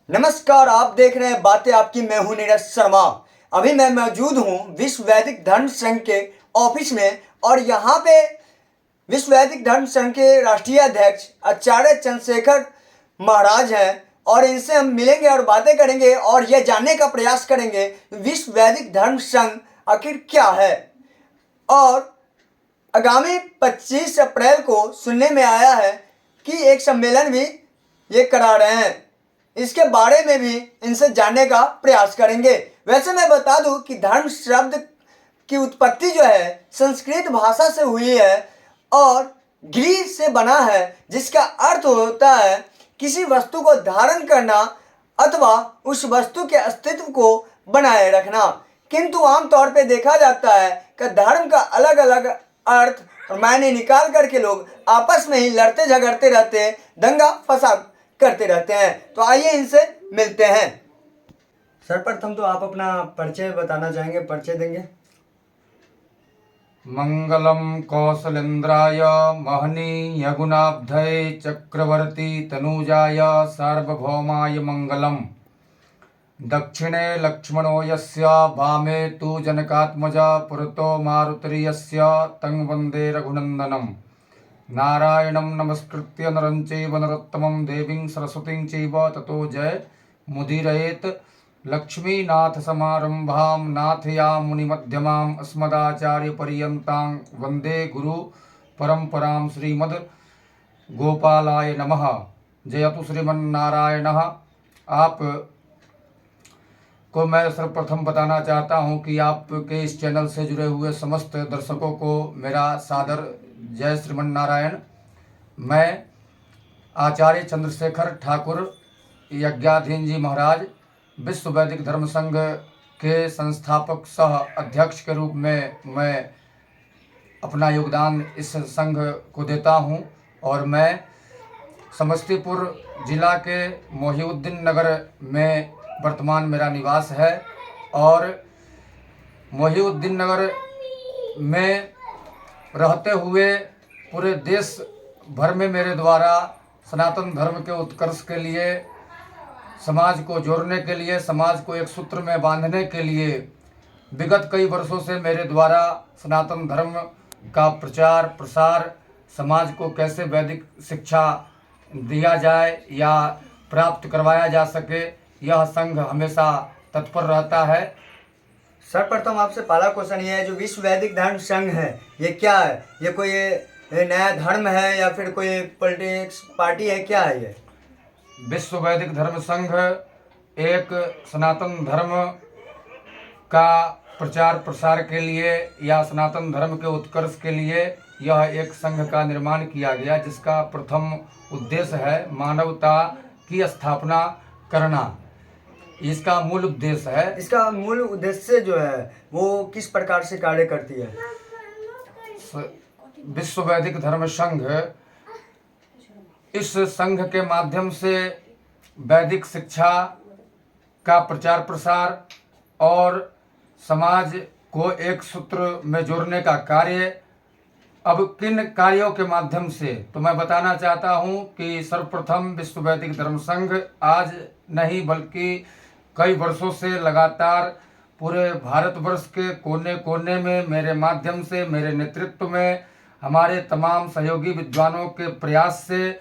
नमस्कार, आप देख रहे हैं बातें आपकी। मैं हूं नीरज शर्मा। अभी मैं मौजूद हूं विश्व वैदिक धर्म संघ के ऑफिस में और यहाँ पे विश्व वैदिक धर्म संघ के राष्ट्रीय अध्यक्ष आचार्य चंद्रशेखर महाराज हैं और इनसे हम मिलेंगे और बातें करेंगे और यह जानने का प्रयास करेंगे विश्व वैदिक धर्म संघ आखिर क्या है। और आगामी 25 अप्रैल को सुनने में आया है कि एक सम्मेलन भी ये करा रहे हैं। इसके बारे में भी इनसे जानने का प्रयास करेंगे। वैसे मैं बता दूं कि धर्म शब्द की उत्पत्ति जो है संस्कृत भाषा से हुई है और घी से बना है, जिसका अर्थ होता है किसी वस्तु को धारण करना अथवा उस वस्तु के अस्तित्व को बनाए रखना। किंतु आमतौर पे देखा जाता है कि धर्म का अलग अलग अर्थ और मायने निकाल करके लोग आपस में ही लड़ते झगड़ते रहते हैं, दंगा फसाद करते रहते हैं। तो आइए इनसे मिलते हैं। सर्वप्रथम तो आप अपना परिचय बताना चाहेंगे, परिचय देंगे। मंगलम कौशलेन्द्राय महनीय गुणाब्धये चक्रवर्ती तनूजाय सार्वभौमाय मंगलम। दक्षिणे लक्ष्मणो यस्य वामे तु जनकात्मजा पुरतो मारुतिर्यस्य यस्य तं वन्दे रघुनन्दनम्। नारायणं नमस्कृत्य नरं चैव नरोत्तमं देवीं सरस्वतीं चैव ततो जय मुदीरयेत्। लक्ष्मीनाथसमारम्भां नाथयामुनिमध्यमाम् अस्मदाचार्यपर्यन्तां वन्दे गुरु परम्परां। श्रीमद् गोपालाय नमः। जयतु श्रीमन्नारायणः। आप को मैं सर्वप्रथम बताना चाहता हूं कि आपके इस चैनल से जुड़े हुए समस्त दर्शकों को मेरा सादर जय श्रीमन्नारायण। मैं आचार्य चंद्रशेखर ठाकुर यज्ञाधीन जी महाराज विश्व वैदिक धर्म संघ के संस्थापक सह अध्यक्ष के रूप में मैं अपना योगदान इस संघ को देता हूं और मैं समस्तीपुर जिला के मोहिउद्दीन नगर में वर्तमान मेरा निवास है और मोहिउद्दीन नगर में रहते हुए पूरे देश भर में मेरे द्वारा सनातन धर्म के उत्कर्ष के लिए, समाज को जोड़ने के लिए, समाज को एक सूत्र में बांधने के लिए विगत कई वर्षों से मेरे द्वारा सनातन धर्म का प्रचार प्रसार, समाज को कैसे वैदिक शिक्षा दिया जाए या प्राप्त करवाया जा सके, यह संघ हमेशा तत्पर रहता है। सर्वप्रथम आपसे पहला क्वेश्चन ये है, जो विश्व वैदिक धर्म संघ है ये क्या है? ये कोई नया धर्म है या फिर कोई पॉलिटिक्स पार्टी है, क्या है ये? विश्व वैदिक धर्म संघ एक सनातन धर्म का प्रचार प्रसार के लिए या सनातन धर्म के उत्कर्ष के लिए यह एक संघ का निर्माण किया गया, जिसका प्रथम उद्देश्य है मानवता की स्थापना करना। इसका मूल उद्देश्य है। इसका मूल उद्देश्य जो है वो किस प्रकार से कार्य करती है? विश्व वैदिक धर्म संघ इस संघ के माध्यम से वैदिक शिक्षा का प्रचार प्रसार और समाज को एक सूत्र में जोड़ने का कार्य। अब किन कार्यों के माध्यम से, तो मैं बताना चाहता हूं कि सर्वप्रथम विश्व वैदिक धर्म संघ आज नहीं बल्कि कई वर्षों से लगातार पूरे भारतवर्ष के कोने कोने में मेरे माध्यम से, मेरे नेतृत्व में, हमारे तमाम सहयोगी विद्वानों के प्रयास से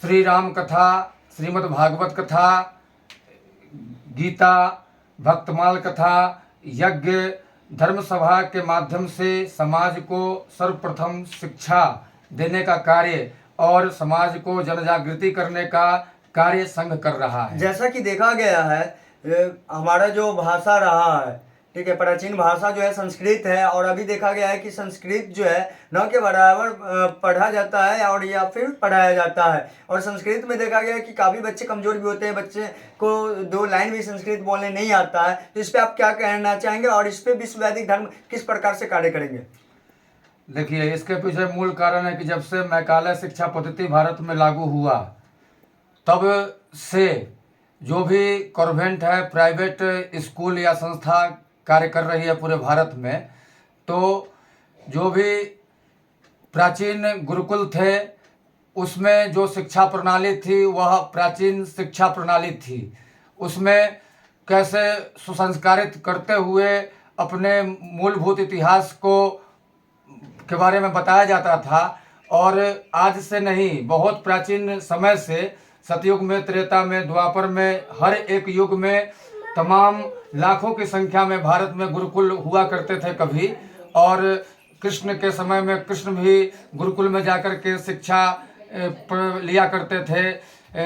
श्री राम कथा, श्रीमद् भागवत कथा, गीता, भक्तमाल कथा, यज्ञ, धर्म सभा के माध्यम से समाज को सर्वप्रथम शिक्षा देने का कार्य और समाज को जनजागृति करने का कार्य संघ कर रहा है। जैसा कि देखा गया है हमारा जो भाषा रहा है, ठीक है, प्राचीन भाषा जो है संस्कृत है और अभी देखा गया है कि संस्कृत जो है न के बराबर पढ़ा जाता है और या फिर पढ़ाया जाता है। और संस्कृत में देखा गया है कि काफ़ी बच्चे कमज़ोर भी होते हैं, बच्चे को 2 लाइन भी संस्कृत बोलने नहीं आता है। तो इस पर आप क्या कहना चाहेंगे और इस पर विश्व वैदिक धर्म किस प्रकार से कार्य करेंगे? देखिए, इसके पीछे मूल कारण है कि जब से मैकाले शिक्षा पद्धति भारत में लागू हुआ तब से जो भी कॉन्वेंट है, प्राइवेट स्कूल या संस्था कार्य कर रही है पूरे भारत में, तो जो भी प्राचीन गुरुकुल थे उसमें जो शिक्षा प्रणाली थी वह प्राचीन शिक्षा प्रणाली थी। उसमें कैसे सुसंस्कारित करते हुए अपने मूलभूत इतिहास को के बारे में बताया जाता था। और आज से नहीं, बहुत प्राचीन समय से, सतयुग में, त्रेता में, द्वापर में, हर एक युग में तमाम लाखों की संख्या में भारत में गुरुकुल हुआ करते थे कभी। और कृष्ण के समय में कृष्ण भी गुरुकुल में जाकर के शिक्षा लिया करते थे।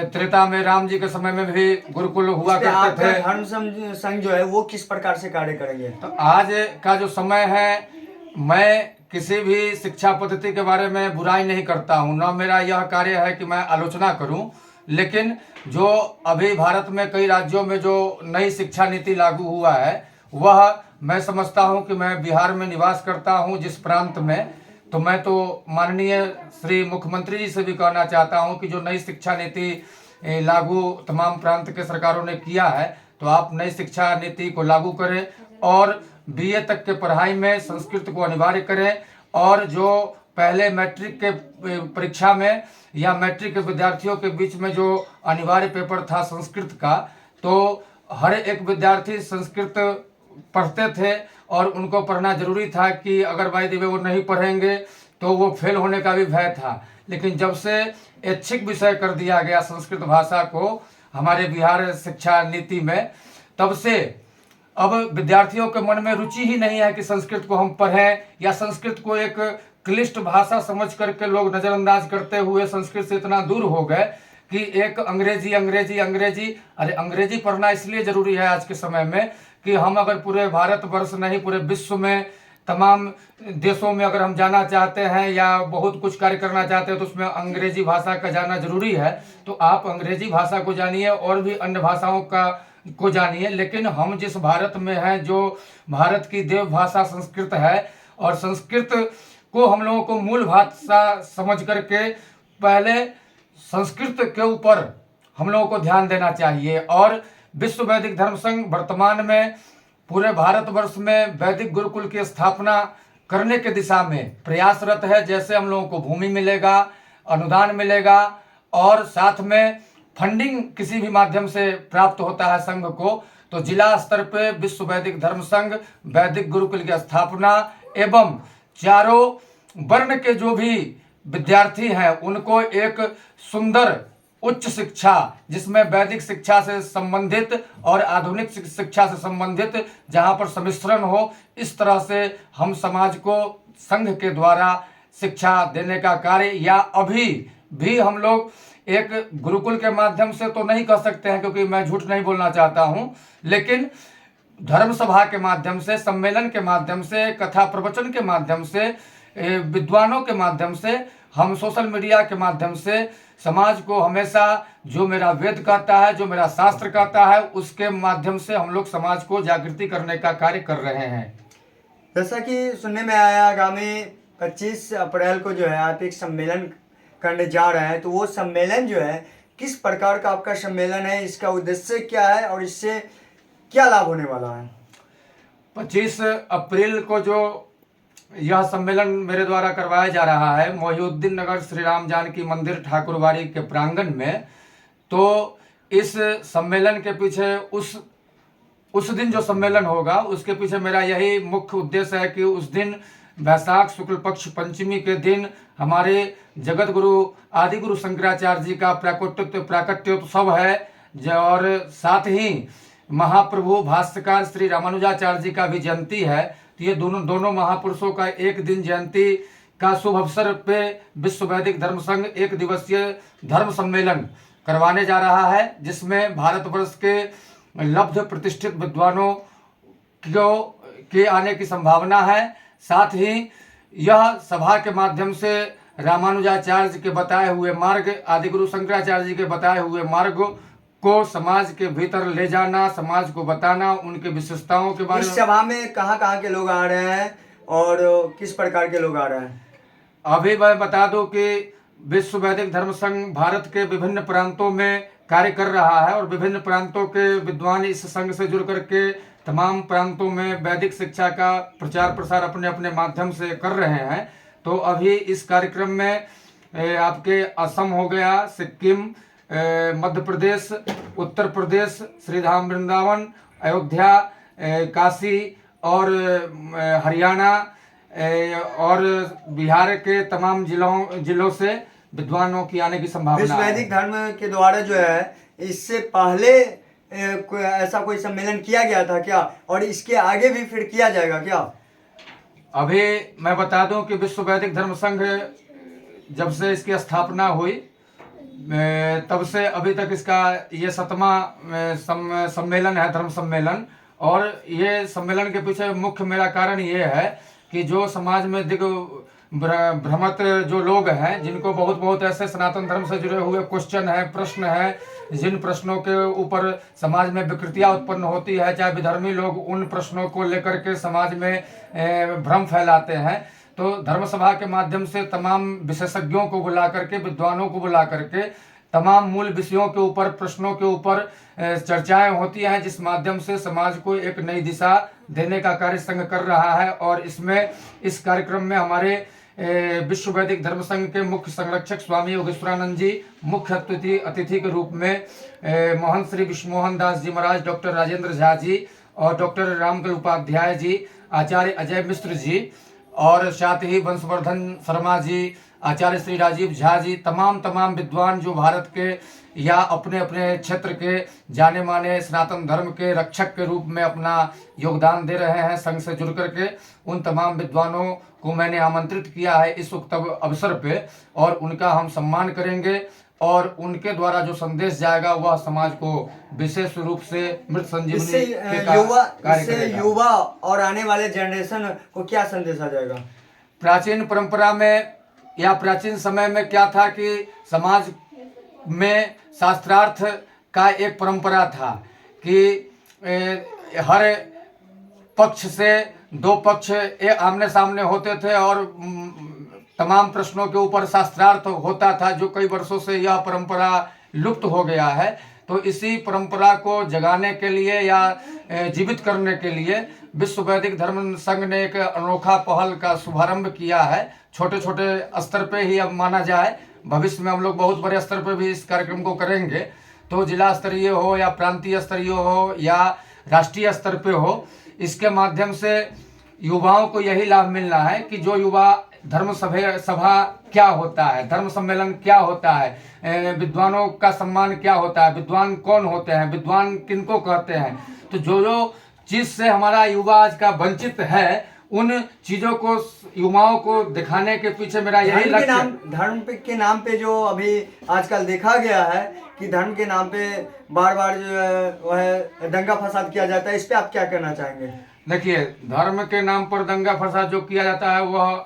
त्रेता में राम जी के समय में भी गुरुकुल हुआ इसलिए करते आपका थे। धर्म संघ जो है वो किस प्रकार से कार्य करेंगे? तो आज का जो समय है, मैं किसी भी शिक्षा पद्धति के बारे में बुराई नहीं करता हूँ, न मेरा यह कार्य है कि मैं आलोचना करूँ। लेकिन जो अभी भारत में कई राज्यों में जो नई शिक्षा नीति लागू हुआ है, वह मैं समझता हूँ कि मैं बिहार में निवास करता हूँ जिस प्रांत में, तो मैं तो माननीय श्री मुख्यमंत्री जी से भी कहना चाहता हूँ कि जो नई शिक्षा नीति लागू तमाम प्रांत के सरकारों ने किया है, तो आप नई शिक्षा नीति को लागू करें और बीए तक के पढ़ाई में संस्कृत को अनिवार्य करें। और जो पहले मैट्रिक के परीक्षा में या मैट्रिक के विद्यार्थियों के बीच में जो अनिवार्य पेपर था संस्कृत का, तो हर एक विद्यार्थी संस्कृत पढ़ते थे और उनको पढ़ना जरूरी था कि अगर बाई द वे वो नहीं पढ़ेंगे तो वो फेल होने का भी भय था। लेकिन जब से ऐच्छिक विषय कर दिया गया संस्कृत भाषा को हमारे बिहार शिक्षा नीति में, तब से अब विद्यार्थियों के मन में रुचि ही नहीं है कि संस्कृत को हम पढ़ें, या संस्कृत को एक क्लिष्ट भाषा समझ करके लोग नज़रअंदाज करते हुए संस्कृत से इतना दूर हो गए कि एक अंग्रेजी अंग्रेजी अंग्रेजी। अरे अंग्रेजी पढ़ना इसलिए ज़रूरी है आज के समय में कि हम अगर पूरे भारतवर्ष नहीं, पूरे विश्व में तमाम देशों में अगर हम जाना चाहते हैं या बहुत कुछ कार्य करना चाहते हैं तो उसमें अंग्रेजी भाषा का जाना जरूरी है। तो आप अंग्रेजी भाषा को जानिए और भी अन्य भाषाओं को जानिए। लेकिन हम जिस भारत में हैं, जो भारत की देव भाषा संस्कृत है, और संस्कृत को हम लोगों को मूल भाषा समझ करके पहले संस्कृत के ऊपर हम लोगों को ध्यान देना चाहिए। और विश्व वैदिक धर्म संघ वर्तमान में पूरे भारतवर्ष में वैदिक गुरुकुल की स्थापना करने के दिशा में प्रयासरत है। जैसे हम लोगों को भूमि मिलेगा, अनुदान मिलेगा और साथ में फंडिंग किसी भी माध्यम से प्राप्त होता है संघ को, तो जिला स्तर पे विश्व वैदिक धर्म संघ वैदिक गुरुकुल की स्थापना एवं चारों वर्ण के जो भी विद्यार्थी हैं उनको एक सुंदर उच्च शिक्षा जिसमें वैदिक शिक्षा से संबंधित और आधुनिक शिक्षा से संबंधित, जहां पर सम्मिश्रण हो, इस तरह से हम समाज को संघ के द्वारा शिक्षा देने का कार्य, या अभी भी हम लोग एक गुरुकुल के माध्यम से तो नहीं कर सकते हैं क्योंकि मैं झूठ नहीं बोलना चाहता हूं, लेकिन धर्म सभा के माध्यम से, सम्मेलन के माध्यम से, कथा प्रवचन के माध्यम से, विद्वानों के माध्यम से, हम सोशल मीडिया के माध्यम से समाज को हमेशा जो मेरा वेद कहता है, जो मेरा शास्त्र कहता है, उसके माध्यम से हम लोग समाज को जागृति करने का कार्य कर रहे हैं। जैसा कि सुनने में आया आगामी 25 अप्रैल को जो है आप एक सम्मेलन करने जा रहे हैं, तो वो सम्मेलन जो है किस प्रकार का आपका सम्मेलन है, इसका उद्देश्य क्या है और इससे क्या लाभ होने वाला है? 25 अप्रैल को जो यह सम्मेलन मेरे द्वारा करवाया जा रहा है मोहिउद्दीन नगर श्री राम जानकी मंदिर ठाकुरबाड़ी के प्रांगण में, तो इस सम्मेलन के पीछे उस दिन जो सम्मेलन होगा उसके पीछे मेरा यही मुख्य उद्देश्य है कि उस दिन वैशाख शुक्ल पक्ष पंचमी के दिन हमारे जगत गुरु आदि गुरु शंकराचार्य जी का प्राकट्योत्सव है, और साथ ही महाप्रभु भाष्यकार श्री रामानुजाचार्य जी का भी जयंती है। तो ये दोनों महापुरुषों का एक दिन जयंती का शुभ अवसर पे विश्व वैदिक धर्म संघ एक दिवसीय धर्म सम्मेलन करवाने जा रहा है, जिसमें भारतवर्ष के लब्ध प्रतिष्ठित विद्वानों के आने की संभावना है। साथ ही यह सभा के माध्यम से रामानुजाचार्य के बताए हुए मार्ग, आदिगुरु शंकराचार्य जी के बताए हुए मार्ग को समाज के भीतर ले जाना, समाज को बताना, उनके विशेषताओं के बारे में। इस सभा में कहाँ के लोग आ रहे हैं और किस प्रकार के लोग आ रहे हैं? अभी मैं बता दूं कि विश्व वैदिक धर्म संघ भारत के विभिन्न प्रांतों में कार्य कर रहा है और विभिन्न प्रांतों के विद्वान इस संघ से जुड़ करके तमाम प्रांतों में वैदिक शिक्षा का प्रचार प्रसार अपने अपने माध्यम से कर रहे हैं। तो अभी इस कार्यक्रम में आपके असम हो गया, सिक्किम, मध्य प्रदेश, उत्तर प्रदेश, श्रीधाम वृंदावन, अयोध्या, काशी और हरियाणा और बिहार के तमाम जिलों से विद्वानों की आने की संभावना विश्व है। वैदिक धर्म के द्वारा जो है इससे पहले ऐसा कोई सम्मेलन किया गया था क्या, और इसके आगे भी फिर किया जाएगा क्या? अभी मैं बता दूं कि विश्व वैदिक धर्म संघ जब से इसकी स्थापना हुई तब से अभी तक इसका ये 7वां सम्मेलन है, धर्म सम्मेलन। और ये सम्मेलन के पीछे मुख्य मेरा कारण ये है कि जो समाज में भ्रमत जो लोग हैं, जिनको बहुत बहुत ऐसे सनातन धर्म से जुड़े हुए क्वेश्चन है, प्रश्न है, जिन प्रश्नों के ऊपर समाज में विकृतियां उत्पन्न होती है, चाहे विधर्मी लोग उन प्रश्नों को लेकर के समाज में भ्रम फैलाते हैं, तो धर्म सभा के माध्यम से तमाम विशेषज्ञों को बुला करके, विद्वानों को बुला करके तमाम मूल विषयों के ऊपर, प्रश्नों के ऊपर चर्चाएं होती हैं, जिस माध्यम से समाज को एक नई दिशा देने का कार्य संघ कर रहा है। और इसमें इस कार्यक्रम में हमारे विश्व वैदिक धर्म संघ के मुख्य संरक्षक स्वामी योगेश्वरानंद जी मुख्य अतिथि के रूप में महंत श्री विश्वमोहन दास जी महाराज, डॉक्टर राजेंद्र झा जी और डॉक्टर रामकल उपाध्याय जी, आचार्य अजय मिश्र जी और साथ ही वंशवर्धन शर्मा जी, आचार्य श्री राजीव झा जी, तमाम विद्वान जो भारत के या अपने अपने क्षेत्र के जाने माने सनातन धर्म के रक्षक के रूप में अपना योगदान दे रहे हैं संघ से जुड़ करके, उन तमाम विद्वानों को मैंने आमंत्रित किया है इस उक्त अवसर पे, और उनका हम सम्मान करेंगे और उनके द्वारा जो संदेश जाएगा वह समाज को विशेष रूप से मृत संजीवनी इससे युवा और आने वाले जनरेशन को क्या संदेश आ जाएगा? प्राचीन परंपरा में या प्राचीन समय में क्या था कि समाज में शास्त्रार्थ का एक परंपरा था कि हर पक्ष से दो पक्ष आमने सामने होते थे और तमाम प्रश्नों के ऊपर शास्त्रार्थ होता था, जो कई वर्षों से यह परंपरा लुप्त हो गया है। तो इसी परंपरा को जगाने के लिए या जीवित करने के लिए विश्व वैदिक धर्म संघ ने एक अनोखा पहल का शुभारंभ किया है। छोटे छोटे स्तर पे ही अब माना जाए, भविष्य में हम लोग बहुत बड़े स्तर पे भी इस कार्यक्रम को करेंगे, तो जिला स्तरीय हो या प्रांतीय स्तरीय हो या राष्ट्रीय स्तर पे हो, इसके माध्यम से युवाओं को यही लाभ मिलना है कि जो युवा धर्म सभा क्या होता है, धर्म सम्मेलन क्या होता है, विद्वानों का सम्मान क्या होता है, विद्वान कौन होते हैं, विद्वान किनको कहते हैं, तो जो चीज से हमारा युवा आज का वंचित है, उन चीजों को युवाओं को दिखाने के पीछे मेरा यही लक्ष्य। धर्म के नाम पे जो अभी आजकल देखा गया है कि धर्म के नाम पे बार बार जो है वह दंगा फसाद किया जाता है, इस पे आप क्या कहना चाहेंगे? देखिए, धर्म के नाम पर दंगा फसाद जो किया जाता है वह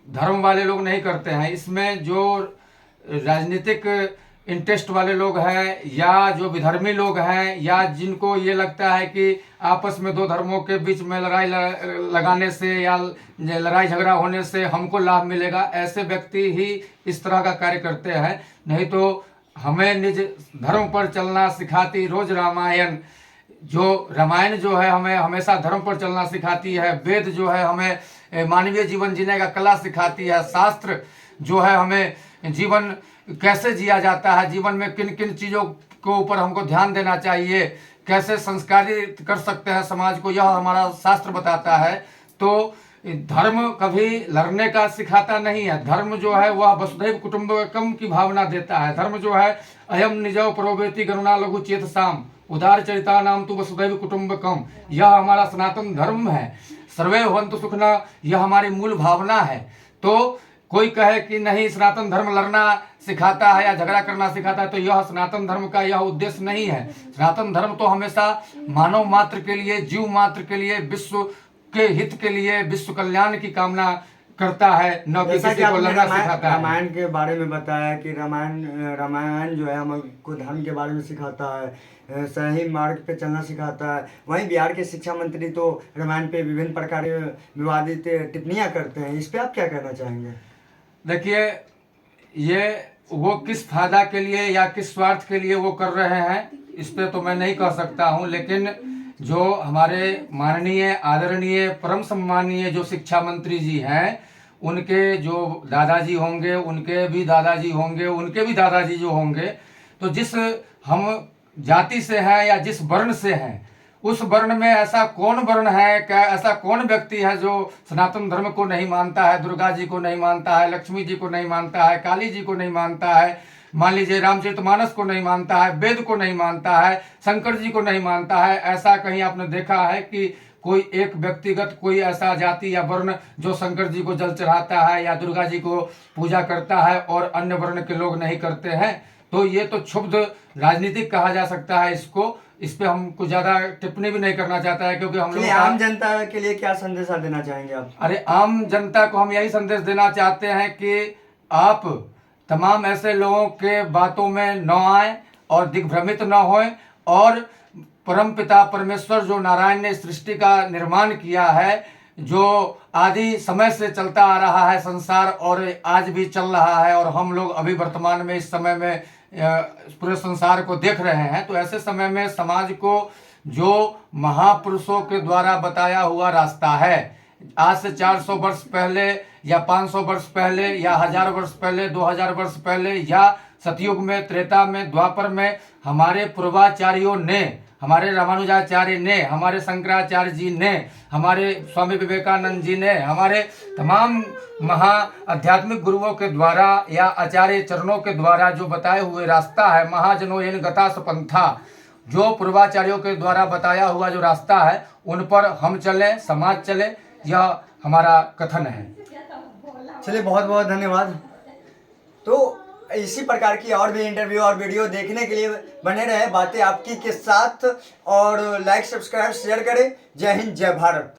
धर्म वाले लोग नहीं करते हैं। इसमें जो राजनीतिक इंटरेस्ट वाले लोग हैं या जो विधर्मी लोग हैं या जिनको ये लगता है कि आपस में दो धर्मों के बीच में लड़ाई लगाने से या लड़ाई झगड़ा होने से हमको लाभ मिलेगा, ऐसे व्यक्ति ही इस तरह का कार्य करते हैं। नहीं तो हमें निज धर्म पर चलना सिखाती रोज रामायण, जो रामायण जो है हमें हमेशा धर्म पर चलना सिखाती है, वेद जो है हमें मानवीय जीवन जीने का कला सिखाती है, शास्त्र जो है हमें जीवन कैसे जिया जाता है, जीवन में किन किन चीज़ों के ऊपर हमको ध्यान देना चाहिए, कैसे संस्कारित कर सकते हैं समाज को, यह हमारा शास्त्र बताता है। तो धर्म कभी लड़ने का सिखाता नहीं है। धर्म जो है वह वसुधैव कुटुंबकम की भावना देता है। धर्म जो है अयम निजो प्रोवेति गरुणा लघु चेत साम उदार चरिता नाम तो वसुधैव कुटुंबकम, यह हमारा सनातन धर्म है। सर्वे भवन्तु सुखिनः, यह हमारी मूल भावना है। तो कोई कहे कि नहीं सनातन धर्म लड़ना सिखाता है या झगड़ा करना सिखाता है, तो यह सनातन धर्म का यह उद्देश्य नहीं है। सनातन धर्म तो हमेशा मानव मात्र के लिए, जीव मात्र के लिए, विश्व के हित के लिए, विश्व कल्याण की कामना करता है, न कि किसी को लड़ना सिखाता है। रामायण के बारे में बताया कि रामायण जो है हमको धर्म के बारे में सिखाता है, सही मार्ग पे चलना सिखाता है। वहीं बिहार के शिक्षा मंत्री तो रामायण पे विभिन्न प्रकार के विवादित टिप्पणियां करते हैं, इस पे आप क्या कहना चाहेंगे? देखिए, ये वो किस फायदा के लिए या किस स्वार्थ के लिए वो कर रहे हैं, इस पे तो मैं नहीं कह सकता हूँ। लेकिन जो हमारे माननीय आदरणीय परम सम्मानीय जो शिक्षा मंत्री जी हैं, उनके जो दादाजी होंगे, उनके भी दादाजी होंगे, उनके भी दादाजी जो होंगे, तो जिस हम जाति से हैं या जिस वर्ण से हैं, उस वर्ण में ऐसा कौन वर्ण है, क्या ऐसा कौन व्यक्ति है जो सनातन धर्म को नहीं मानता है, दुर्गा जी को नहीं मानता है, लक्ष्मी जी को नहीं मानता है, काली जी को नहीं मानता है, मान लीजिए रामचरितमानस को नहीं मानता है, वेद को नहीं मानता है, शंकर जी को नहीं मानता है। ऐसा कहीं आपने देखा है कि कोई एक व्यक्तिगत कोई ऐसा जाति या वर्ण जो शंकर जी को जल चढ़ाता है या दुर्गा जी को पूजा करता है और अन्य वर्ण के लोग नहीं करते हैं? तो ये तो क्षुब्ध राजनीतिक कहा जा सकता है इसको। इस पे हम कुछ ज्यादा टिप्पणी भी नहीं करना चाहता है, क्योंकि हम लोग आम जनता के लिए क्या संदेशा देना चाहेंगे आप? अरे आम जनता को हम यही संदेश देना चाहते हैं कि आप तमाम ऐसे लोगों के बातों में न आए और दिग्भ्रमित न होएं, और परम पिता परमेश्वर जो नारायण ने सृष्टि का निर्माण किया है, जो आदि समय से चलता आ रहा है संसार और आज भी चल रहा है, और हम लोग अभी वर्तमान में इस समय में पूरे संसार को देख रहे हैं, तो ऐसे समय में समाज को जो महापुरुषों के द्वारा बताया हुआ रास्ता है, आज से 400 वर्ष पहले या 500 वर्ष पहले या 1000 वर्ष पहले, 2000 वर्ष पहले या सतयुग में, त्रेता में, द्वापर में हमारे पूर्वाचार्यों ने, हमारे रामानुजाचार्य ने, हमारे शंकराचार्य जी ने, हमारे स्वामी विवेकानंद जी ने, हमारे तमाम महा आध्यात्मिक गुरुओं के द्वारा या आचार्य चरणों के द्वारा जो बताए हुए रास्ता है, महाजनो येन गता सपंथा, जो पूर्वाचार्यों के द्वारा बताया हुआ जो रास्ता है, उन पर हम चलें, समाज चले, यह हमारा कथन है। चलिए, बहुत बहुत धन्यवाद। तो इसी प्रकार की और भी इंटरव्यू और वीडियो देखने के लिए बने रहे बातें आपकी के साथ, और लाइक, सब्सक्राइब, शेयर करें। जय हिंद, जय भारत।